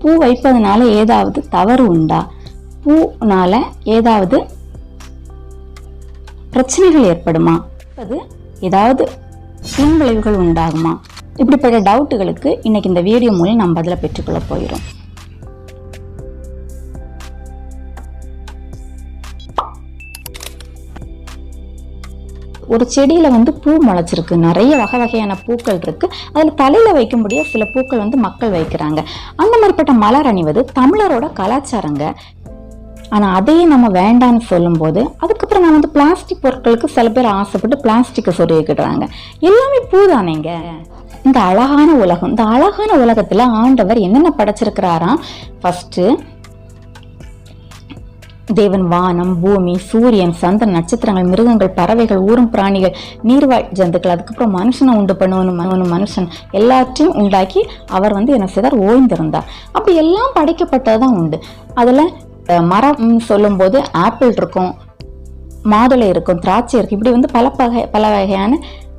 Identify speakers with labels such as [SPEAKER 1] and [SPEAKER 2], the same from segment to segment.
[SPEAKER 1] பூ வைப்பதனால ஏதாவது தவறு உண்டா? பூனால ஏதாவது பிரச்சனைகள் ஏற்படுமா? ஏதாவது பின்விளைவுகள் உண்டாகுமா? இப்படிப்பட்ட டவுட்டுகளுக்கு இன்னைக்கு இந்த வீடியோ மூலம் நம்ம பதில பெற்றுக்கொள்ள போகிறோம். ஒரு செடியில பூ முளைச்சிருக்கு, நிறைய வகை வகையான பூக்கள் இருக்கு. அதுல தலையில வைக்கும்படியா சில பூக்கள் மக்கள் வைக்கிறாங்க. அந்த மாதிரிப்பட்ட மலர் அணிவது தமிழரோட கலாச்சாரங்க. ஆனா அதையே நம்ம வேண்டான்னு சொல்லும் போது அதுக்கப்புறம் நம்ம பிளாஸ்டிக் பொருட்களுக்கு சில பேர் ஆசைப்பட்டு பிளாஸ்டிக்கை சொருகிக்கிடுறாங்க. எல்லாமே பூ தானேங்க. இந்த அழகான உலகம், இந்த அழகான உலகத்துல ஆண்டவர் என்னென்ன படைச்சிருக்கிறாராம்? ஃபர்ஸ்ட் தேவன் வானம், பூமி, சூரியன், சந்திரன், நட்சத்திரங்கள், மிருகங்கள், பறவைகள், ஊரும் பிராணிகள், நீர்வாழ் ஜந்துக்கள், அதுக்கப்புறம் மனுஷனை உண்டு பண்ணுவனும் மனுஷன் எல்லாத்தையும் உண்டாக்கி அவர் என்ன செய்தார்? ஓய்ந்திருந்தார். அப்படி எல்லாம் படைக்கப்பட்டதுதான் உண்டு. அதுல மரம் சொல்லும் போது ஆப்பிள் இருக்கும், மாதுளை இருக்கும், திராட்சை இருக்கு, இப்படி பல வகையான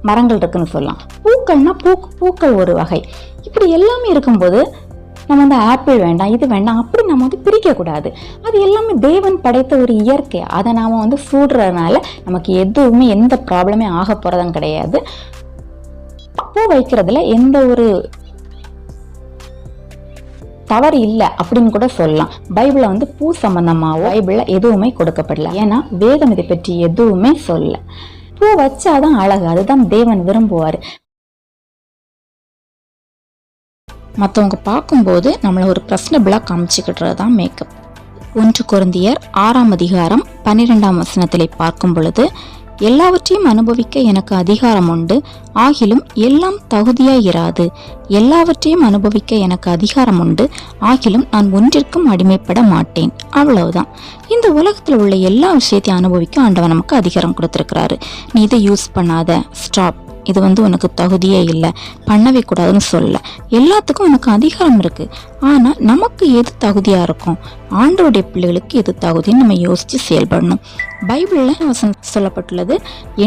[SPEAKER 1] மரங்கள் இருக்குன்னு சொல்லலாம். பூக்கள்னா பூக்கள் ஒரு வகை. இப்படி எல்லாமே இருக்கும்போது நம்ம ஆப்பிள் வேண்டாம், இது வேண்டாம் அப்படி நம்ம பிரிக்க கூடாது. அது எல்லாமே தேவன் படைத்த ஒரு இயற்கை. அதை நாம சூடுறதுனால நமக்கு எதுவுமே எந்த ப்ராப்ளமே ஆக போறதும் கிடையாது. பூ வைக்கிறதுல எந்த ஒரு தவறு இல்லை அப்படின்னு கூட சொல்லலாம். பைபிள்ல பூ சம்பந்தமாவோ பைபிள்ல எதுவுமே கொடுக்கப்படல. ஏன்னா வேதம் இதை பற்றி எதுவுமே சொல்ல. பூ வச்சாதான் அழகு, அதுதான் தேவன் விரும்புவாரு. மற்றவங்க பார்க்கும்போது நம்மளை ஒரு பிரச்சனைபிளா காமிச்சுக்கிட்டுறது தான் மேக்கப். 1 கொரிந்தியர் 6ஆம் அதிகாரம் 12ஆம் வசனத்திலே பார்க்கும் பொழுது, எல்லாவற்றையும் அனுபவிக்க எனக்கு அதிகாரம் உண்டு, ஆகிலும் எல்லாம் தகுதியாய் இராது. எல்லாவற்றையும் அனுபவிக்க எனக்கு அதிகாரம் உண்டு, ஆகிலும் நான் ஒன்றிற்கும் அடிமைப்பட மாட்டேன். அவ்வளவுதான். இந்த உலகத்தில் உள்ள எல்லா விஷயத்தையும் அனுபவிக்க ஆண்டவன் நமக்கு அதிகாரம் கொடுத்திருக்கிறாரு. நீ இதை யூஸ் பண்ணாத, ஸ்டாப், இது உனக்கு தகுதியே இல்லை, பண்ணவே கூடாதுன்னு சொல்ல. எல்லாத்துக்கும் உனக்கு அதிகாரம் இருக்கு. ஆனா நமக்கு எது தகுதியா இருக்கும், ஆண்டவருடைய பிள்ளைகளுக்கு எது தகுதின்னு நம்ம யோசிச்சு செயல்படணும். பைபிள்ல சொல்லப்பட்டுள்ளது,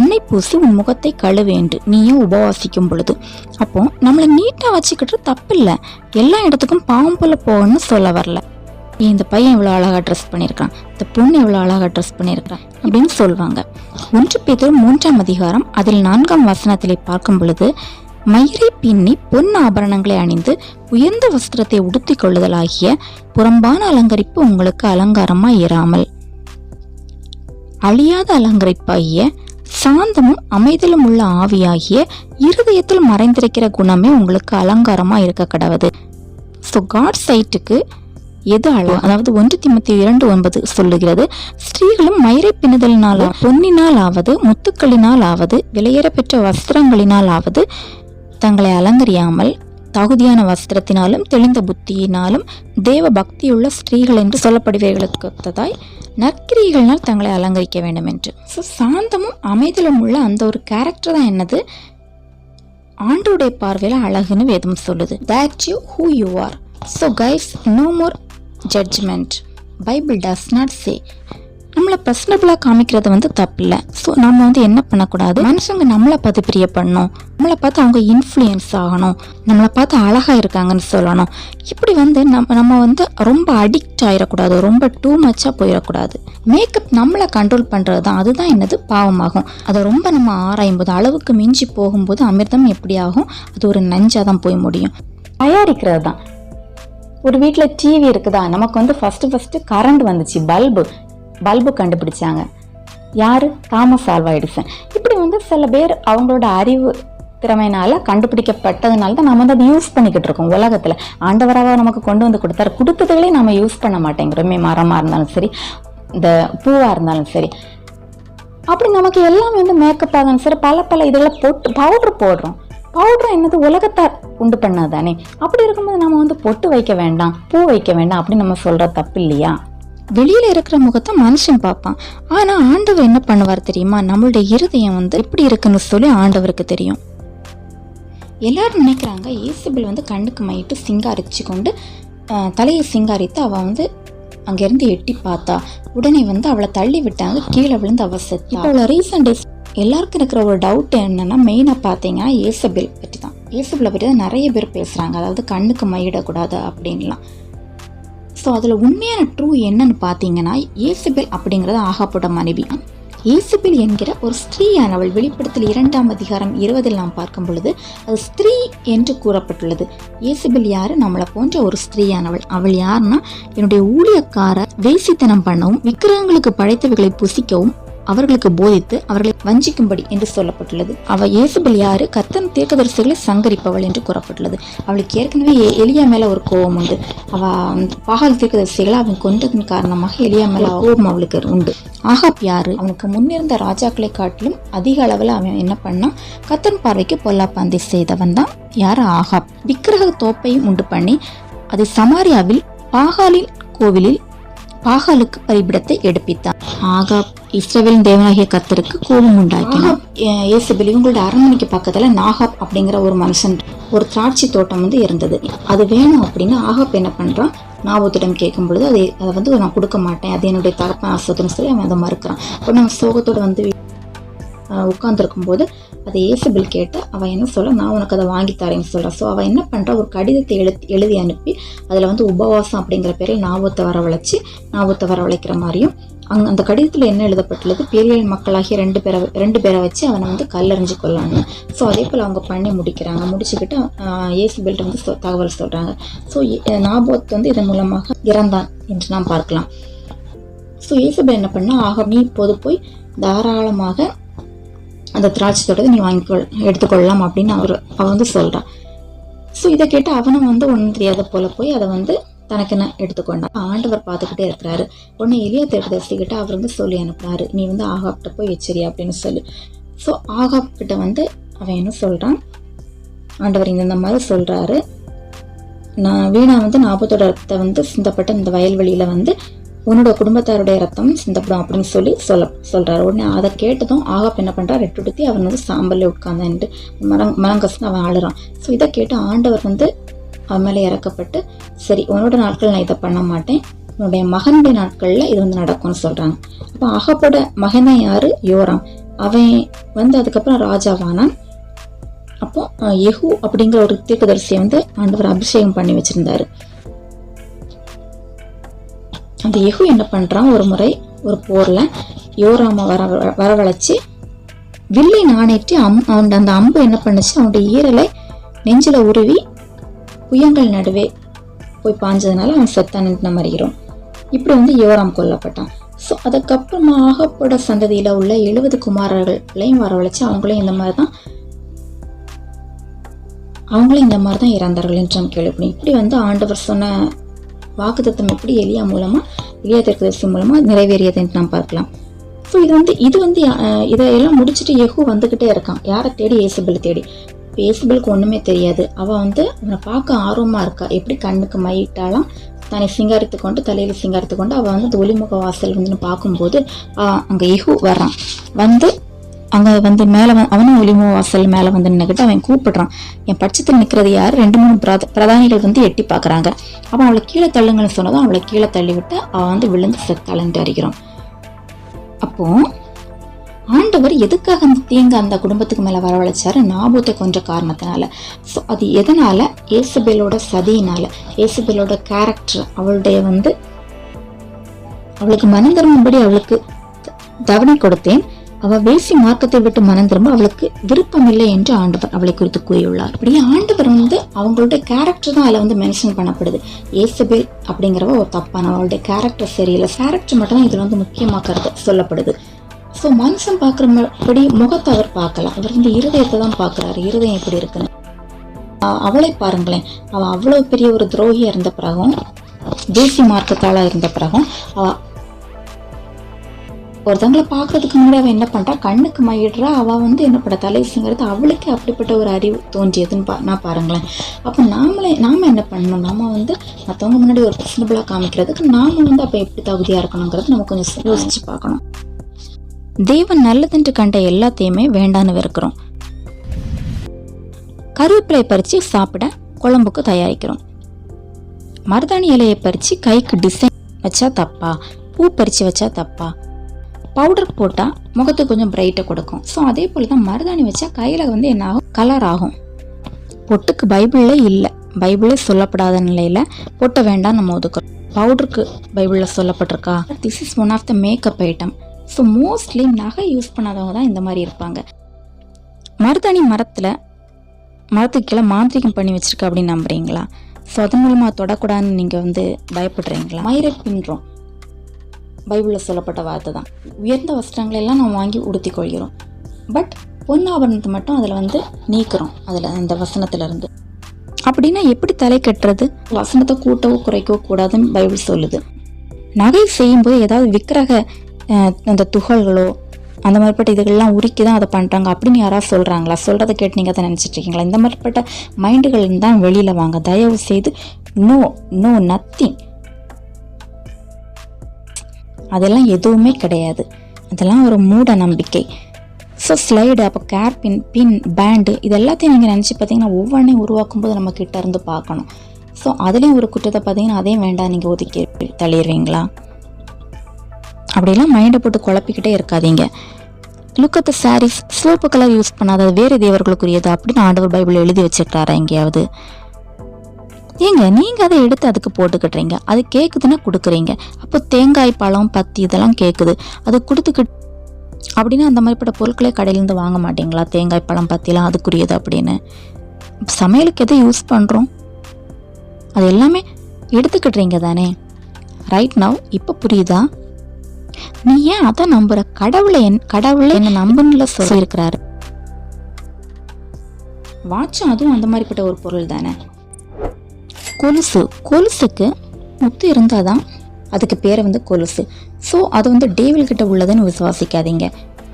[SPEAKER 1] எண்ணெய் பூசி உன் முகத்தை கழுவேண்டு நீயும் உபவாசிக்கும் பொழுது. அப்போ நம்மளை நீட்டா வச்சுக்கிட்டு தப்பு இல்லை, எல்லா இடத்துக்கும் பாவம் போல போகணும்னு சொல்ல வரல. இந்த பையன் இவ்வளோ அழகாக ட்ரெஸ் பண்ணியிருக்கான், இந்த பொண்ணு இவ்வளோ அழகாக ட்ரெஸ் பண்ணியிருக்கான் அப்படின்னு சொல்லுவாங்க. 1 பேதுரு 3ஆம் அதிகாரம் அதில் 4ஆம் வசனத்திலே பார்க்கும் பொழுது, மயிரை பின்னி பொன் ஆபரணங்களை அணிந்து உயர்ந்த வஸ்திரத்தை உடுத்தி கொள்ளுதலாகிய புறம்பான அலங்கரிப்பு உங்களுக்கு அலங்காரமாய் இராமல், அழியாத அலங்கரிப்பாகிய சாந்தமும் அமைதலும் உள்ள ஆவியாகிய இருதயத்தில் மறைந்திருக்கிற குணமே உங்களுக்கு அலங்காரமா இருக்க கடவுது. ஸோ காட் சைட்டுக்கு எது அழகு? அதாவது 1 தீமோத்தேயு 2:9 சொல்லுகிறது, ஸ்திரீகளும் மயிரை பின்னுதலினால், பொன்னினால் ஆவது, முத்துக்களினால் ஆவது, விலையேற பெற்ற வஸ்திரங்களினால் ஆவது தங்களை அலங்கரியாமல் தகுதியான வஸ்திரத்தினாலும் தெளிந்த புத்தியினாலும் தேவ பக்தியுள்ள ஸ்திரீகள் என்று சொல்லப்படுவர்களுக்கு நற்கிரிகளினால் தங்களை அலங்கரிக்க வேண்டும் என்று. ஸோ சாந்தமும் அமைதலும் உள்ள அந்த ஒரு கேரக்டர் தான் என்னது? ஆண்டவருடைய பார்வையில் அழகுன்னு வேதம் சொல்லுது. That you who you are. So guys, no more judgment. Bible does not say. நம்மளை பர்சனபிளாக காமிக்கிறது தப்பில்லை. ஸோ நம்ம என்ன பண்ணக்கூடாது, மனுஷங்க நம்மளை பார்த்து பிரியப்படணும், நம்மளை பார்த்து அவங்க இன்ஃப்ளூயன்ஸ் ஆகணும், நம்மளை பார்த்து அழகாக இருக்காங்கன்னு சொல்லணும். இப்படி நம்ம ரொம்ப அடிக்ட் ஆகிடக்கூடாது, ரொம்ப டூ மச்சாக போயிடக்கூடாது. மேக்கப் நம்மளை கண்ட்ரோல் பண்ணுறது தான், அதுதான் என்னது பாவமாகும். அதை ரொம்ப நம்ம ஆராயும் போது, அளவுக்கு மிஞ்சி போகும்போது அமிர்தம் எப்படி ஆகும்? அது ஒரு நஞ்சாக தான் போய் முடியும். தயாரிக்கிறது தான். ஒரு வீட்டில் டிவி இருக்குதா, நமக்கு ஃபர்ஸ்ட் கரண்ட் வந்துச்சு, பல்பு கண்டுபிடிச்சாங்க. யாரு? Thomas Alva Edison. இப்படி சில பேர் அவங்களோட அறிவு திறமையினால கண்டுபிடிக்கப்பட்டதுனால தான் நம்ம அதை யூஸ் பண்ணிக்கிட்டு இருக்கோம். உலகத்துல ஆண்டவராக நமக்கு கொண்டு கொடுத்தாரு, கொடுத்ததுகளே நம்ம யூஸ் பண்ண மாட்டேங்கிறோமே. மரமா இருந்தாலும் சரி, இந்த பூவா இருந்தாலும் சரி, அப்படி நமக்கு எல்லாமே மேக்கப் ஆகணும் சரி, பல இதெல்லாம் போட்டு பவுடர் போடுறோம். பவுடர் என்னது? உலகத்தார் உண்டு பண்ணது தானே. அப்படி இருக்கும்போது நம்ம பொட்டு வைக்க வேண்டாம், பூ வைக்க வேண்டாம் அப்படின்னு நம்ம சொல்ற தப்பு இல்லையா? வெளியில இருக்கிற முகத்தை மனுஷன் பார்ப்பான், ஆனா ஆண்டவர் என்ன பண்ணுவார் தெரியுமா? நம்மளுடைய இருதயம் எப்படி இருக்குன்னு சொல்லி ஆண்டவருக்கு தெரியும். எல்லாரும் நினைக்கிறாங்க இயேசுபில் கண்ணுக்கு மையிட்டு சிங்காரிச்சு கொண்டு தலையை சிங்காரித்து அவ அங்கிருந்து எட்டி பார்த்தா உடனே அவளை தள்ளி விட்டாங்க, கீழே விழுந்து அவ செத்தா. இப்போ ரீசன்ட் டேஸ் எல்லாருக்கும் இருக்கிற ஒரு டவுட் என்னன்னா, மெயினாக பார்த்தீங்கன்னா இயேசபேல் பற்றி தான். இயேசபேலை பற்றி தான் நிறைய பேர் பேசுகிறாங்க. அதாவது கண்ணுக்கு மையிடக்கூடாது அப்படின்லாம். ஸோ அதில் உண்மையான ட்ரூ என்னன்னு பார்த்தீங்கன்னா, ஏசபெல் அப்படிங்கிறது ஆகாப்போட மனைவி. ஏசபெல் என்கிற ஒரு ஸ்திரீயானவள் வெளிப்படுத்தல் 2ஆம் அதிகாரம் 20 நாம் பார்க்கும் பொழுது அது ஸ்திரீ என்று கூறப்பட்டுள்ளது. ஏசபெல் யாரு? நம்மளை போன்ற ஒரு ஸ்திரீயானவள். அவள் யாருன்னா, என்னுடைய ஊழியக்கார வேசித்தனம் பண்ணவும் விக்கிரகங்களுக்கு படைத்தவைகளை புசிக்கவும் அவர்களுக்கு போதித்து அவர்களை வஞ்சிக்கும்படி என்று சொல்லப்பட்டுள்ளது. அவள் ஏசபெல் யாரு? கர்த்தன் தீர்க்கதரிசிகளை சங்கரிப்பவள் என்று கூறப்பட்டுள்ளது. அவளுக்கு ஏற்கனவே எலியா மேல ஒரு கோபம் உண்டு. அவள் பாகால் தீர்க்கதரிசிகளை அவன் கொன்றதன் காரணமாக எலியா மேல கோபம் அவளுக்கு உண்டு. ஆகாப் யாரு? அவனுக்கு முன்னிருந்த ராஜாக்களை காட்டிலும் அதிக அளவில் அவன் என்ன பண்ணான்? கர்த்தன் பார்வைக்கு பொல்லாப்பந்தை செய்தவன் தான் யாரு? ஆகாப். விக்கிரக தோப்பையும் உண்டு பண்ணி அதை சமாரியாவில் பாகாலின் கோவிலில் பாகாலுக்கு பரிபிடத்தை எடுப்பித்தான். ஆகாப் இஸ்ரவேலின் தேவனாகிய கர்த்தருக்கு கோபம் உண்டாக்கினான். ஏசபெல் இவங்களோட அரண்மனைக்கு பக்கத்துல நாகாப் அப்படிங்கிற ஒரு மனுஷன் ஒரு திராட்சை தோட்டம் இருந்தது. அது வேணும் அப்படின்னு ஆகாப் என்ன பண்றான்? நாபோத்திடம் கேட்கும் பொழுது அதை நான் கொடுக்க மாட்டேன், அது என்னுடைய தகப்பன் ஆசைன்னு சொல்லி அவன் அதை மறுக்கிறான். உடனே அவன் சோகத்தோட உட்கார்ந்துருக்கும் போது அதை ஏசபெல் கேட்டு அவன் என்ன சொல்ல, நான் உனக்கு அதை வாங்கி தரேன்னு சொல்கிறான். ஸோ அவன் என்ன பண்ணுறா, ஒரு கடிதத்தை எழுதி அனுப்பி அதில் உபவாசம் அப்படிங்கிற பேரில் நாபோத்தை வரவழைக்கிற மாதிரியும் அந்த கடிதத்தில் என்ன எழுதப்பட்டுள்ளது, பேரியல் மக்களாகிய ரெண்டு பேரை வச்சு அவனை கல்லறிஞ்சு கொள்ளணும். ஸோ அதே போல் அவங்க பண்ணி முடிச்சுக்கிட்டு ஏசபெல்கிட்ட தகவல் சொல்கிறாங்க. ஸோ நாபோத் இதன் மூலமாக இறந்தான் என்று நாம் பார்க்கலாம். ஸோ ஏசபெல் என்ன பண்ணா, நீ இப்போது போய் தாராளமாக அந்த திராட்சை தோட்டத்தை நீ எடுத்துக்கொள்ளலாம் அப்படின்னு அவன் சொல்கிறான். ஸோ இதை கேட்டு அவனும் ஒன்றும் தெரியாத போல போய் அதை தனக்குன்னு எடுத்துக்கொண்டான். ஆண்டவர் பார்த்துக்கிட்டே இருக்கிறாரு. உடனே எலியா தீர்க்கதரிசிக்கிட்ட அவர் சொல்லி அனுப்புறாரு, நீ ஆகாப்கிட்ட போய் எச்சரி அப்படின்னு சொல்லி. ஸோ ஆகாப் கிட்ட அவன் என்ன சொல்கிறான், ஆண்டவர் இந்த மாதிரி சொல்கிறாரு, நான் வீணா நாபத்தோட ரத்தத்தை சிந்தப்பட்ட இந்த வயல்வெளியில் உன்னோட குடும்பத்தாருடைய ரத்தம் சிந்தப்படும் அப்படின்னு சொல்றாரு. உடனே அதை கேட்டதும் ஆகாப் என்ன பண்றா, ரெட்டுடுத்தி அவன் சாம்பல்ல உட்கார்ந்து மரங்கசந்து அவன் ஆளுறான். ஸோ இதை கேட்டு ஆண்டவர் அவன் மேலே இறக்கப்பட்டு, சரி உன்னோட நாட்கள் நான் இதை பண்ண மாட்டேன், உன்னுடைய மகனுடைய நாட்கள்ல இது நடக்கும்னு சொல்றாங்க. அப்போ ஆகாப்போட மகன் தான் யாரு? யோராம். அவன் அதுக்கப்புறம் ராஜாவானான். அப்போ யெகூ அப்படிங்கிற ஒரு தீர்க்கதரிசியை ஆண்டவர் அபிஷேகம் பண்ணி வச்சிருந்தாரு. அந்த யெகூ என்ன பண்றான், ஒரு முறை ஒரு போர்ல யோராம வரவழைச்சு வில்லை நாணேற்றி அந்த அம்பு என்ன பண்ணுச்சு, அவனுடைய ஈரலை நெஞ்சில உருவி புயங்கள் நடுவே போய் பாஞ்சதுனால அவன் செத்தான் நம்ம அறிகிறோம். இப்படி யோராம் கொல்லப்பட்டான். ஸோ அதுக்கப்புறமா ஆகாப்போட சந்ததியில உள்ள 70 குமாரர்களையும் வரவழைச்சு அவங்களும் இந்த மாதிரி தான் இறந்தார்கள் என்று நாம் கேள்விப்படும். இப்படி ஆண்டவர் சொன்ன வாக்குத்தத்தம் எப்படி எலியா தீர்க்கதரிசி மூலமா நிறைவேறியது என்று நாம் பார்க்கலாம். ஸோ இதெல்லாம் முடிச்சுட்டு யெகூ வந்துகிட்டே இருக்கான். யாரை தேடி? ஏசபெல் தேடி. இப்போ ஏசபெலுக்கு ஒண்ணுமே தெரியாது. அவனை பார்க்க ஆர்வமா இருக்கா. எப்படி கண்ணுக்கு மையிட்டாலாம் தன்னை சிங்காரித்து கொண்டு தலையில சிங்காரித்து கொண்டு அவன் ஒளிமுக வாசல் பார்க்கும்போது அங்க யெகூ வர்றான். அங்க மேல அவனும் ஒளிமுக வாசல் மேல நின்னுக்கிட்டு அவன் கூப்பிடுறான். என் பட்சத்தில் நிக்கிறது யாரு? 2-3 பிரதானிகள் எட்டி பாக்குறாங்க. அப்ப அவளை கீழே தள்ளுங்கன்னு சொன்னதும் அவளை கீழே தள்ளி விட்டு அவன் விழுந்து செத்தாள் என்று அறிகிறோம். அப்போ ஆண்டவர் எதுக்காக அந்த தீங்கு அந்த குடும்பத்துக்கு மேல வரவழைச்சாரு? நாபோத்தை கொன்ற காரணத்தினால. ஸோ அது எதனால? ஏசபெலோட சதியினால, ஏசபெலோட கேரக்டர், அவளுடைய அவளுக்கு மனம் திரும்பும்படி அவளுக்கு தவணை கொடுத்தேன், அவள் வேசி மார்க்கத்தை விட்டு மனம் திரும்ப அவளுக்கு விருப்பம் இல்லை என்று ஆண்டவர் அவளை குறித்து கூறியுள்ளார். அப்படியே ஆண்டவர் அவங்களுடைய கேரக்டர் தான் அதில் மென்ஷன் பண்ணப்படுது. ஏசபெல் அப்படிங்கிறவ ஒரு தப்பான, அவளுடைய கேரக்டர் சரியில்லை. கேரக்டர் மட்டும் தான் இதில் முக்கியமாக சொல்லப்படுது. ஸோ மனுஷன் பார்க்குறபடி முகத்தை அவர் பார்க்கலாம், அவர் இருதயத்தை தான் பார்க்குறாரு. இருதயம் எப்படி இருக்குன்னு அவளை பாருங்களேன். அவள் அவ்வளோ பெரிய ஒரு துரோகியா இருந்த பிறகும், தேசிய மார்க்கத்தாளா இருந்த பிறகும், ஒருத்தவங்களை பார்க்கறதுக்கு முன்னாடி அவன் என்ன பண்றா, கண்ணுக்கு மயிடுறா. அவள் என்ன பண்ற, தலை சிங்கிறது. அவளுக்கு அப்படிப்பட்ட ஒரு அறிவு தோன்றியதுன்னு நான் பாருங்களேன். அப்போ நாம என்ன பண்ணணும், நாம மற்றவங்க முன்னாடி ஒரு பிரசனபிளா காமிக்கிறதுக்கு நாம அப்போ எப்படி தகுதியா இருக்கணுங்கிறது நம்ம கொஞ்சம் யோசிச்சு பார்க்கணும். தேவன் நல்லதென்று கண்ட எல்லாத்தையுமே வேண்டான்னு வெறுக்கிறோம். கருவேப்பிலை பறிச்சு சாப்பிட குழம்புக்கு தயாரிக்கிறோம். மருதாணி இலையை பறிச்சு கைக்கு டிசைன் வச்சா தப்பா, பூ பறிச்சு வச்சா தப்பா, பவுடர் போட்டால் முகத்துக்கு கொஞ்சம் பிரைட்டை கொடுக்கும். ஸோ அதே போல் தான் மருதாணி வச்சா கையில் என்ன ஆகும், கலர் ஆகும். பொட்டுக்கு பைபிளில் இல்லை, பைபிளே சொல்லப்படாத நிலையில் பொட்டை வேண்டாம் நம்ம ஒதுக்கிறோம். பவுடருக்கு பைபிளில் சொல்லப்பட்டிருக்கா? This is one of the makeup item. So mostly நகை யூஸ் பண்ணாதவங்க தான் இந்த மாதிரி இருப்பாங்க. மருதாணி மரத்துக்கு கீழே மாந்திரிகம் பண்ணி வச்சிருக்க அப்படின்னு நம்புறீங்களா? ஸோ அதன் மூலமாக தொடக்கூடாதுன்னு நீங்கள் வந்து பயப்படுறீங்களா? மயிரை பின்றோம், பைபிளில் சொல்லப்பட்ட வார்த்தை தான். உயர்ந்த வஸ்திரங்களை எல்லாம் நம்ம வாங்கி உடுத்தி கொள்கிறோம். பட் பொன்னாபரணத்தை மட்டும் அதில் வந்து நீக்கிறோம், அதில் அந்த வசனத்திலிருந்து. அப்படின்னா எப்படி தலை கட்டுறது? வசனத்தை கூட்டவோ குறைக்கவோ கூடாதுன்னு பைபிள் சொல்லுது. நகை செய்யும்போது ஏதாவது விக்கிரக அந்த துகள்களோ அந்த மாதிரிப்பட்ட இதுகள்லாம் உருக்கி தான் அதை பண்ணுறாங்க அப்படின்னு யாராவது சொல்கிறாங்களா? சொல்கிறத கேட்டு நீங்கள் அதை நினச்சிட்டு இருக்கீங்களா? இந்த மாதிரிப்பட்ட மைண்டுகள் தான் வெளியில் வாங்க. தயவு செய்து நோ நத்திங், அதெல்லாம் எதுவுமே கிடையாது. அதெல்லாம் ஒரு மூட நம்பிக்கை. ஸோ ஸ்லைடு, அப்போ கேர் பின் பேண்டு, இது எல்லாத்தையும் நீங்கள் நினச்சி பார்த்தீங்கன்னா ஒவ்வொன்றையும் உருவாக்கும் போது நம்ம கிட்ட இருந்து பார்க்கணும். ஸோ அதுலேயும் ஒரு குற்றத்தை பார்த்தீங்கன்னா அதையும் வேண்டாம் நீங்கள் ஒதுக்கி தள்ளிடுவீங்களா? அப்படிலாம் மைண்டை போட்டு குழப்பிக்கிட்டே இருக்காதீங்க. லுக் அட் த சாரீஸ், சிவப்பு கலர் யூஸ் பண்ணாத வேறு தேவர்களுக்குரியது அப்படின்னு ஆண்டவர் பைபிள் எழுதி வச்சுருக்காரா எங்கேயாவது? ஏங்க நீங்கள் அதை எடுத்து அதுக்கு போட்டுக்கிட்டுறீங்க, அது கேட்குதுன்னா கொடுக்குறீங்க. அப்போ தேங்காய் பழம் பத்தி இதெல்லாம் கேட்குது, அது கொடுத்துக்கிட்டு அப்படின்னா அந்த மாதிரிப்பட்ட பொருட்களே கடையிலேருந்து வாங்க மாட்டிங்களா? தேங்காய் பழம் பத்திலாம் அதுக்குரியது அப்படின்னு. சமையலுக்கு எதை யூஸ் பண்ணுறோம் அது எல்லாமே எடுத்துக்கிட்டுறீங்க தானே? ரைட் நவ் இப்போ புரியுதா? நீ ஏன் அதை நம்புற? கடவுளை என்ன நம்புன்னு சொல்லியிருக்கிறாரு. வாட்சும் அதுவும் அந்த மாதிரிப்பட்ட ஒரு பொருள் தானே. கொலுசுக்கு முத்து இருந்தாதான் அதுக்கு பேரை வந்து கொலுசு. ஸோ அது வந்து டேவில் கிட்ட உள்ளதுன்னு விசுவாசிக்காதீங்க.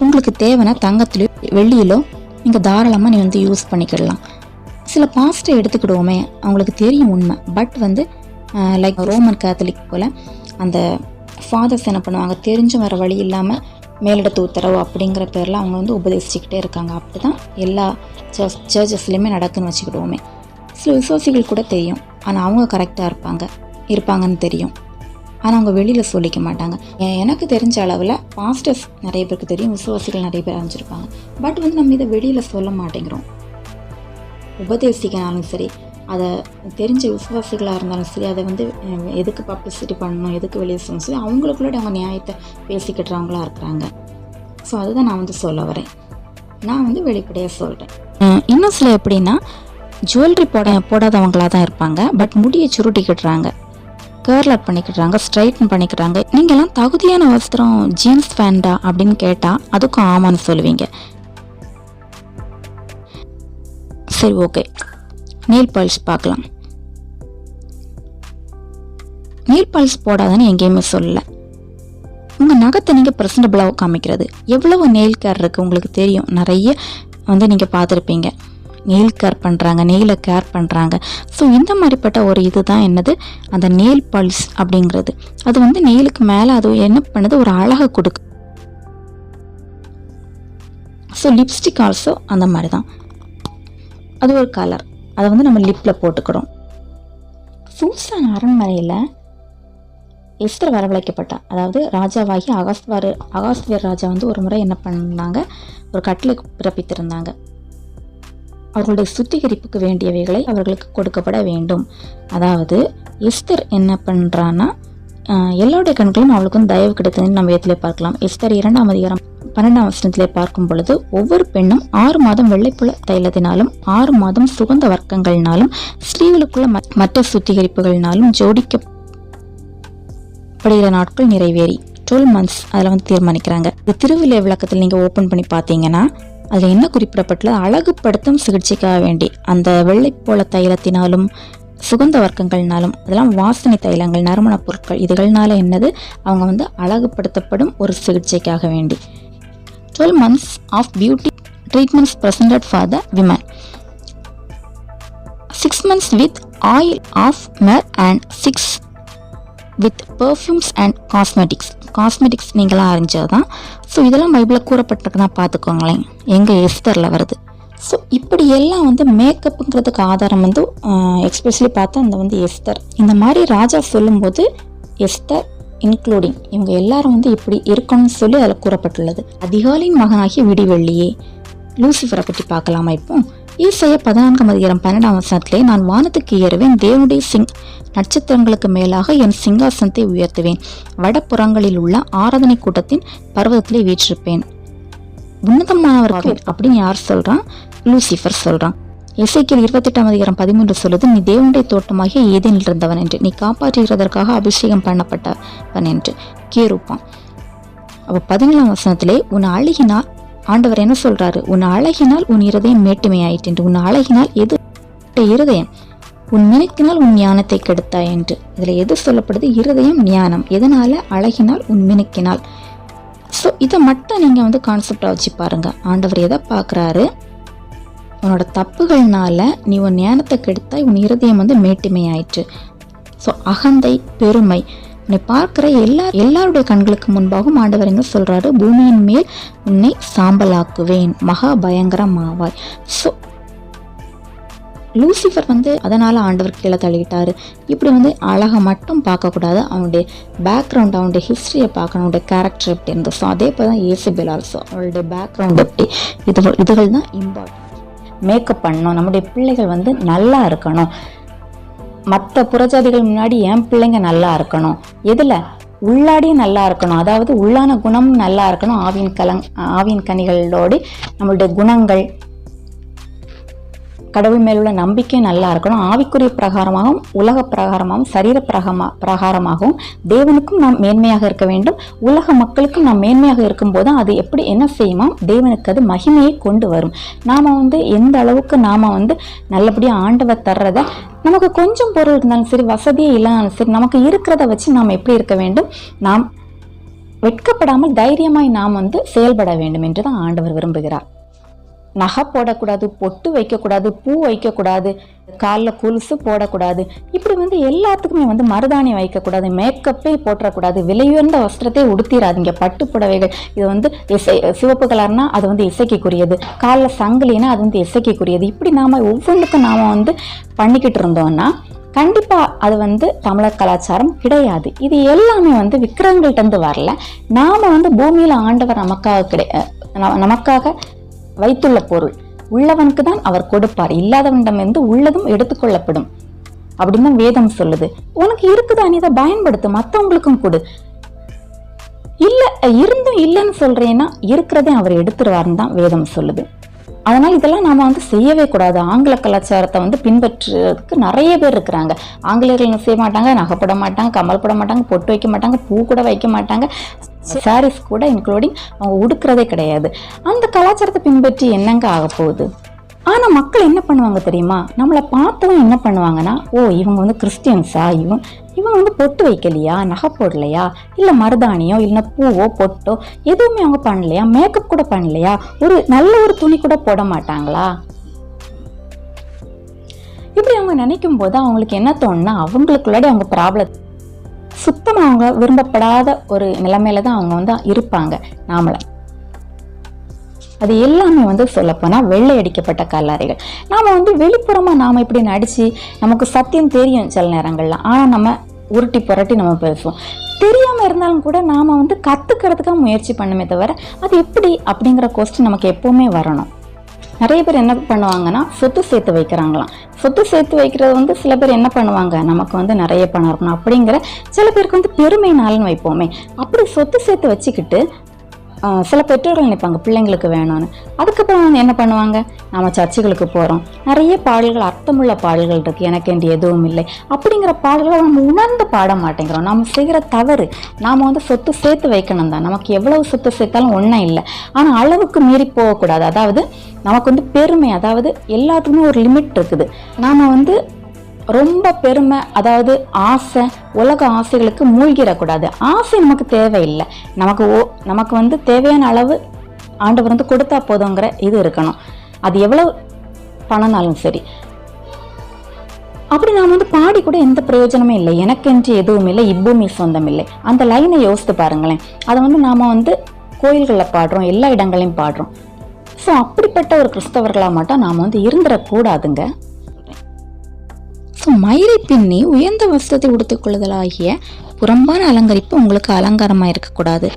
[SPEAKER 1] உங்களுக்கு தேவைன்னா தங்கத்திலோ வெள்ளியிலோ நீங்கள் தாராளமாக நீ வந்து யூஸ் பண்ணிக்கிடலாம். சில பாஸ்ட்டை எடுத்துக்கிடுவோமே, அவங்களுக்கு தெரியும் உண்மை. பட் வந்து லைக் ரோமன் கேத்தலிக் போல் அந்த ஃபாதர்ஸ் என்ன பண்ணுவாங்க, தெரிஞ்சு வர வழி இல்லாமல் மேலிடத்து உத்தரவு அப்படிங்கிற பேரில் அவங்க வந்து உபதேசிச்சுக்கிட்டே இருக்காங்க. அப்படி தான் எல்லா சர்ச்சஸ்லேயுமே நடக்குன்னு வச்சுக்கிடுவோமே. சில விசுவாசிகள் கூட தெரியும், ஆனால் அவங்க கரெக்டாக இருப்பாங்கன்னு தெரியும், ஆனால் அவங்க வெளியில் சொல்லிக்க மாட்டாங்க. எனக்கு தெரிஞ்ச அளவில் பாஸ்டர்ஸ் நிறைய பேருக்கு தெரியும், விசுவாசிகள் நிறைய பேர் அறிஞ்சிருப்பாங்க. பட் வந்து நம்ம இதை வெளியில் சொல்ல மாட்டேங்கிறோம். உபதேசிக்கனாலும் சரி, அதை தெரிஞ்ச விசுவாசிகளாக இருந்தாலும் சரி, அதை வந்து எதுக்கு பப்ளிசிட்டி பண்ணணும், எதுக்கு வெளியே சொல்லணும் சரி, அவங்களுக்குள்ள அவங்க நியாயத்தை பேசிக்கிட்டுறவங்களா இருக்கிறாங்க. ஸோ அதுதான் நான் வந்து சொல்ல வரேன். நான் வந்து வெளிப்படையாக சொல்கிறேன். இன்னும் சில எப்படின்னா ஜுவல்லரி போடாதவங்களாக தான் இருப்பாங்க. பட் முடியை சுருட்டிக்கிட்டுறாங்க, கேர்லட் பண்ணிக்கிட்டுறாங்க, ஸ்ட்ரைட்டன் பண்ணிக்கிறாங்க. நீங்கள்லாம் தகுதியான வஸ்திரம் ஜீன்ஸ் பேண்டா அப்படின்னு கேட்டால் அதுக்கும் ஆமான்னு சொல்லுவீங்க. சரி, ஓகே. நெயில் பாலிஷ் பார்க்கலாம். நெயில் பாலிஷ் போடாதான்னு எங்கேயுமே சொல்லலை. உங்கள் நகத்தை நீங்கள் ப்ரெசன்டபுளாக காமிக்கிறது. எவ்வளவு நெயில் கேர் இருக்குது உங்களுக்கு தெரியும். நிறைய வந்து நீங்கள் பார்த்துருப்பீங்க, நெயில் கேர் பண்ணுறாங்க, நெயிலை கேர் பண்ணுறாங்க. ஸோ இந்த மாதிரிப்பட்ட ஒரு இது தான் என்னது அந்த நெயில் பாலிஷ் அப்படிங்கிறது. அது வந்து நெயிலுக்கு மேலே அது என்ன பண்ணுது, ஒரு அழகை கொடுக்கு. ஸோ லிப்ஸ்டிக் ஆல்சோ அந்த மாதிரி தான். அது ஒரு கலர், அதை வந்து நம்ம லிப்பில் போட்டுக்கிறோம். சூசான் அரண்மனையில் எஸ்தர் வரவழைக்கப்பட்டா. அதாவது ராஜாவாகி அகாஸ்வேர் ராஜா வந்து ஒரு முறை என்ன பண்ணாங்க, ஒரு கட்டளை பிறப்பித்திருந்தாங்க. அவர்களுடைய சுத்திகரிப்புக்கு வேண்டியவைகளை அவர்களுக்கு கொடுக்கப்பட வேண்டும். அதாவது எஸ்தர் என்ன பண்ணுறான்னா, எல்லோருடைய கண்களும் அவளுக்கு வந்து தயவு கிடைத்ததுன்னு நம்ம இடத்துல பார்க்கலாம். எஸ்தர் 2ஆம் அதிகாரம் 12ஆம் வசனத்திலே பார்க்கும் பொழுது, ஒவ்வொரு பெண்ணும் 6 மாதம் வெள்ளைப்புல தைலத்தினாலும் 6 மாதம் சுகந்த வர்க்கங்களினாலும் ஸ்ரீகளுக்குள்ள மற்ற சுத்திகரிப்புகளினாலும் ஜோடிக்கப்படுகிற நாட்கள் நிறைவேறி 12 months அதில் வந்து தீர்மானிக்கிறாங்க. இந்த திருவிழா விளக்கத்தில் நீங்கள் ஓப்பன் பண்ணி பார்த்தீங்கன்னா அதில் என்ன குறிப்பிடப்பட்டுள்ளது, அழகுபடுத்தும் சிகிச்சைக்காக வேண்டி அந்த வெள்ளைப்போல தைலத்தினாலும் சுகந்த வர்க்கங்கள்னாலும், அதெல்லாம் வாசனை தைலங்கள், நறுமண பொருட்கள், இதுகள்னால என்னது அவங்க வந்து அழகுபடுத்தப்படும் ஒரு சிகிச்சைக்காக வேண்டி 12 months of beauty treatments presented for the women. 6 months with oil of myrrh and 6 with perfumes and cosmetics. Cosmetics நீங்களாம் அறிஞ்சதான். ஸோ இதெல்லாம் பைபிளில் கூறப்பட்டிருக்குன்னா பார்த்துக்கோங்களேன், எங்கள் எஸ்தரில் வருது. ஸோ இப்படி எல்லாம் வந்து மேக்கப்புங்கிறதுக்கு ஆதாரம் வந்து எக்ஸ்பெஷலி பார்த்தா அந்த வந்து எஸ்தர். இந்த மாதிரி ராஜா சொல்லும்போது எஸ்தர் இன்க்ளூடிங் இவங்க எல்லாரும் வந்து இப்படி இருக்கணும்னு சொல்லி அதில் கூறப்பட்டுள்ளது. அதிகாலையின் மகனாகிய விடிவெள்ளியே, லூசிஃபரை பற்றி பார்க்கலாமா? இப்போ ஏசாயா 14:12 நான் வானத்துக்கு ஏறுவேன், தேவனுடைய நட்சத்திரங்களுக்கு மேலாக என் சிங்காசனத்தை உயர்த்துவேன், வடப்புறங்களில் உள்ள ஆராதனை கூட்டத்தின் பர்வதத்திலே வீற்றிருப்பேன். உன்னதமானவர்கள் அப்படின்னு யார் சொல்றான்? லூசிஃபர் சொல்றான். எசேக்கியேல் 28:13 சொல்லுது, நீ தேவனுடைய தோட்டமாகிய ஏதேனில் இருந்தவன் என்று, நீ காப்பாற்றுகிறதற்காக அபிஷேகம் பண்ணப்பட்டவன் என்று. கேருப்பான். அப்ப 17 உன் அழகினால், ஆண்டவர் என்ன சொல்றாரு? உன் அழகினால் உன் இருதயம் மேட்டுமையாயிற்று என்று. உன் அழகினால் எது இருதயம்? உன் மினுக்கினால் உன் ஞானத்தை கெடுத்தாய் என்று. இதுல எது சொல்லப்படுது? இருதயம், ஞானம். எதனால? அழகினால் உன் மினுக்கினால். ஸோ இதை மட்டும் நீங்க கான்செப்டா வச்சு பாருங்க. ஆண்டவர் எதை பார்க்குறாரு? உன்னோட தப்புகள்னால நீ உன் ஞானத்தை கெடுத்தாய், உன் இருதயம் மேட்டுமையாயிற்று. ஸோ அகந்தை, பெருமை, உன்னை பார்க்கிற எல்லாருடைய கண்களுக்கு முன்பாகவும் ஆண்டவர் என்ன சொல்றாரு? பூமியின் மேல் உன்னை சாம்பலாக்குவேன், மகா பயங்கரமாவாய். ஸோ லூசிஃபர் அதனால ஆண்டவர் கீழே தள்ளிக்கிட்டாரு. இப்படி அழகை மட்டும் பார்க்கக்கூடாது, அவனுடைய பேக்ரவுண்ட், அவனுடைய ஹிஸ்டரியை பார்க்கணும், அவனுடைய கேரக்டர் எப்படி இருந்தது. ஸோ அதே போல் தான் ஏசபெல் ஆல்சோ, அவளுடைய பேக்ரவுண்ட் எப்படி, இதுகள் தான் இம்பார்ட்டன்ட். மேக்கப் பண்ணணும், நம்முடைய பிள்ளைகள் நல்லா இருக்கணும், மற்ற புறஜாதிகள் முன்னாடி என் பிள்ளைங்க நல்லா இருக்கணும். எதில்? உள்ளாடியும் நல்லா இருக்கணும், அதாவது உள்ளான குணமும் நல்லா இருக்கணும். ஆவியின் கனிகளோடு நம்மளுடைய குணங்கள், கடவுள் மேலுள்ள நம்பிக்கையும் நல்லா இருக்கணும். ஆவிக்குரிய பிரகாரமாகவும் உலக பிரகாரமாகவும் சரீர பிரகாரமாகவும் தேவனுக்கும் நாம் மேன்மையாக இருக்க வேண்டும். உலக மக்களுக்கும் நாம் மேன்மையாக இருக்கும்போது அது எப்படி என்ன செய்யுமா? தேவனுக்கு அது மகிமையை கொண்டு வரும். நாம் எந்த அளவுக்கு நாம் நல்லபடியாக ஆண்டவர் தர்றத, நமக்கு கொஞ்சம் பொருள் இருந்தாலும் சரி, வசதியே இல்லைனாலும் சரி, நமக்கு இருக்கிறத வச்சு நாம் எப்படி இருக்க வேண்டும்? நாம் வெட்கப்படாமல் தைரியமாய் நாம் செயல்பட வேண்டும் என்று தான் ஆண்டவர் விரும்புகிறார். நகை போடக்கூடாது, பொட்டு வைக்கக்கூடாது, பூ வைக்கக்கூடாது, காலில் கொலுசு போடக்கூடாது, இப்படி எல்லாத்துக்குமே மருதாணி வைக்கக்கூடாது, மேக்கப்பே போட்டக்கூடாது, விலையுயர்ந்த வஸ்திரத்தை உடுத்திடாதீங்க, பட்டு புடவைகள், இது சிவப்பு கலர்னா அது இசைக்குரியது, காலில் சங்கிலினா அது இசைக்குரியது. இப்படி நாம் ஒவ்வொன்றுக்கும் நாம் பண்ணிக்கிட்டு இருந்தோம்னா கண்டிப்பாக அது தமிழர் கலாச்சாரம் கிடையாது. இது எல்லாமே விக்கிரகங்கள்ட்ட வரல, நாம் பூமியில் ஆண்டவர் நமக்காக வைத்துள்ள பொருள். உள்ளவனுக்கு தான் அவர் கொடுப்பார், இல்லாதவனிடமிருந்து உள்ளதும் எடுத்துக்கொள்ளப்படும் அப்படின்னு வேதம் சொல்லுது. உனக்கு இருக்குதா, நீ இதை பயன்படுத்து, மற்றவங்களுக்கும் கொடு. இருந்தும் இல்லைன்னு சொல்றேன்னா இருக்கிறதே அவர் எடுத்துருவாருன்னு தான் வேதம் சொல்லுது. அதனால இதெல்லாம் நாம செய்யவே கூடாது. ஆங்கில கலாச்சாரத்தை பின்பற்றுறதுக்கு நிறைய பேர் இருக்கிறாங்க. ஆங்கிலேயர்கள் என்ன செய்ய மாட்டாங்க? நகைப்பட மாட்டாங்க, கமல் போட மாட்டாங்க, பொட்டு வைக்க மாட்டாங்க, பூ கூட வைக்க மாட்டாங்க, சாரீஸ் கூட இன்க்ளூடிங் அவங்க உடுக்கிறதே கிடையாது. அந்த கலாச்சாரத்தை பின்பற்றி என்னங்க ஆக போகுது? ஆனா மக்கள் என்ன பண்ணுவாங்க தெரியுமா? நம்மளை பார்த்தவங்க என்ன பண்ணுவாங்கன்னா, ஓ இவங்க கிறிஸ்டியன்ஸா, இவங்க பொட்டு வைக்கலையா, நகை போடலையா, இல்ல மருதாணியோ இல்லைன்னா பூவோ பொட்டோ எதுவுமே அவங்க பண்ணலையா, மேக்கப் கூட பண்ணலையா, ஒரு நல்ல ஒரு துணி கூட போட மாட்டாங்களா? இப்படி அவங்க நினைக்கும் போது அவங்களுக்கு என்ன தோணுன்னா, அவங்களுக்குள்ளாடி அவங்க ப்ராப்ளம் சுத்தமா அவங்க விரும்பப்படாத ஒரு நிலைமையில தான் அவங்க இருப்பாங்க. நாமள அது எல்லாமே சொல்லப்போனா வெள்ளை அடிக்கப்பட்ட கல்லறைகள். நாம வெளிப்புறமா நாம இப்படி நடிச்சு, நமக்கு சத்தியம் தெரியும் சில நேரங்கள்ல, ஆனா நம்ம உருட்டி புரட்டி நம்ம பேசுவோம். தெரியாம இருந்தாலும் கூட நாம கத்துக்கிறதுக்காக முயற்சி பண்ணுமே தவிர அது எப்படி அப்படிங்கிற கொஸ்டின் நமக்கு எப்பவுமே வரணும். நிறைய பேர் என்ன பண்ணுவாங்கன்னா, சொத்து சேர்த்து வைக்கிறாங்களாம். சொத்து சேர்த்து வைக்கிறது சில பேர் என்ன பண்ணுவாங்க, நமக்கு நிறைய பணம் இருக்கணும் அப்படிங்கிற, சில பேருக்கு பெருமைனாலும் வைப்போமே, அப்படி சொத்து சேர்த்து வச்சுக்கிட்டு சில பெற்றோர்கள் நினைப்பாங்க பிள்ளைங்களுக்கு வேணும்னு. அதுக்கப்புறம் என்ன பண்ணுவாங்க, நம்ம சர்ச்சுகளுக்கு போகிறோம், நிறைய பாடல்கள், அர்த்தமுள்ள பாடல்கள் இருக்குது, எனக்கு என்று எதுவும் இல்லை அப்படிங்கிற பாடல்களை நம்ம உணர்ந்து பாட மாட்டேங்கிறோம். நம்ம செய்கிற தவறு. நாம் சொத்து சேர்த்து வைக்கணும் தான், நமக்கு எவ்வளவு சொத்து சேர்த்தாலும் ஒன்றும் இல்லை, ஆனால் அளவுக்கு மீறி போகக்கூடாது. அதாவது நமக்கு பெருமை, அதாவது எல்லாத்துக்குமே ஒரு லிமிட் இருக்குது. நாம் ரொம்ப பெருமை, அதாவது ஆசை, உலக ஆசைகளுக்கு மூழ்கிடக்கூடாது. ஆசை நமக்கு தேவையில்லை, நமக்கு தேவையான அளவு ஆண்டவர் கொடுத்தா போதுங்கிற இது இருக்கணும். அது எவ்வளவு பணம்னாலும் சரி. அப்படி நாம் பாடி கூட எந்த பிரயோஜனமே இல்லை, எனக்கென்று எதுவும் இல்லை, இப்பூமி சொந்தம் இல்லை. அந்த லைனை யோசித்து பாருங்களேன். அதை நாம் கோயில்களில் பாடுறோம், எல்லா இடங்களையும் பாடுறோம். ஸோ அப்படிப்பட்ட ஒரு கிறிஸ்தவர்களாக மட்டும் நாம் இருந்துடக்கூடாதுங்க. மயிரை பின்னி உயர்ந்த வஸ்திரத்தை உடுத்திக் கொள்ளுதலாகிய புறம்பான அலங்கரிப்பு உங்களுக்கு அலங்காரமாக இருக்கக்கூடாது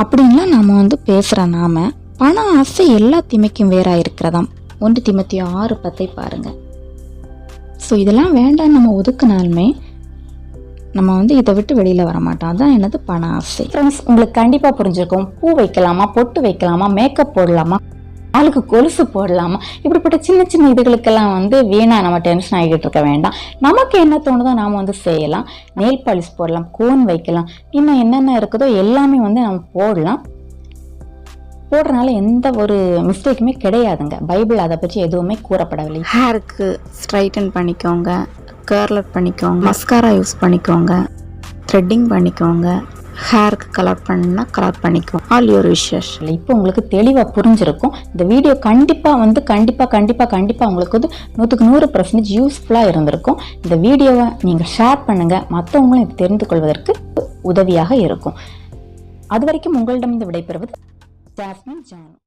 [SPEAKER 1] அப்படின்லாம் நாம் பேசுகிற நாம பண ஆசை எல்லா தீமைக்கும் வேறாக இருக்கிறதாம். 1 தீமோத்தேயு 6:10 பாருங்கள். ஸோ இதெல்லாம் வேண்டாம் நம்ம ஒதுக்குனாலுமே நம்ம வந்து இதை விட்டு வெளியில் வர மாட்டோம். அதான் என்னது பண ஆசை. ஃப்ரெண்ட்ஸ், உங்களுக்கு கண்டிப்பாக புரிஞ்சிருக்கும். பூ வைக்கலாமா, பொட்டு வைக்கலாமா, மேக்கப் போடலாமா, ஆளுக்கு கொலுசு போடலாமா, இப்படிப்பட்ட சின்ன சின்ன இதுகளுக்கெல்லாம் வந்து வீணா நம்ம டென்ஷன் ஆகிட்டு இருக்க வேண்டாம். நமக்கு என்ன தோணுதோ நாம் வந்து செய்யலாம். நெயில் பாலிஷ் போடலாம், கோன் வைக்கலாம், இன்னும் என்னென்ன இருக்குதோ எல்லாமே வந்து நம்ம போடலாம். போடுறதுனால எந்த ஒரு மிஸ்டேக்குமே கிடையாதுங்க. பைபிள் அதை பற்றி எதுவுமே கூறப்படவில்லை.
[SPEAKER 2] ஹேருக்கு ஸ்ட்ரைட்டன் பண்ணிக்கோங்க, கர்லர் பண்ணிக்கோங்க, மஸ்காரா யூஸ் பண்ணிக்கோங்க, த்ரெட்டிங் பண்ணிக்கோங்க, ஹேருக்கு கலர் பண்ணால் கலர் பண்ணிக்கோங்க. All your wishes.
[SPEAKER 1] இப்போ உங்களுக்கு தெளிவாக புரிஞ்சிருக்கும். இந்த வீடியோ கண்டிப்பாக உங்களுக்கு வந்து 100% யூஸ்ஃபுல்லாக இருந்திருக்கும். இந்த வீடியோவை நீங்கள் ஷேர் பண்ணுங்கள், மற்றவங்களும் இது தெரிந்து கொள்வதற்கு உதவியாக இருக்கும். அது வரைக்கும் உங்களிடம் விடைபெறுவது ஜாஸ்மின் ஜானு.